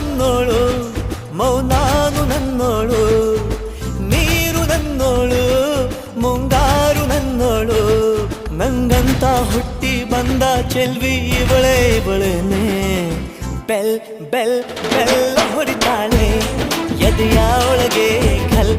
ನನ್ನೋಳು, ಮೌನಾನು ನನ್ನೋಳು, ನೀರು ನನ್ನೋಳು, ಮುಂಗಾರು ನನ್ನೋಳು, ನಂಗಂತ ಹುಟ್ಟಿ ಬಂದ ಚೆಲ್ವಿ ಇವಳೇನೆ. ಬೆಲ್ ಬೆಲ್ ಬೆಲ್ಲ ಹೊಡಿತಾಳೆ ಎದೆಯ ಒಳಗೆ ಘಲ್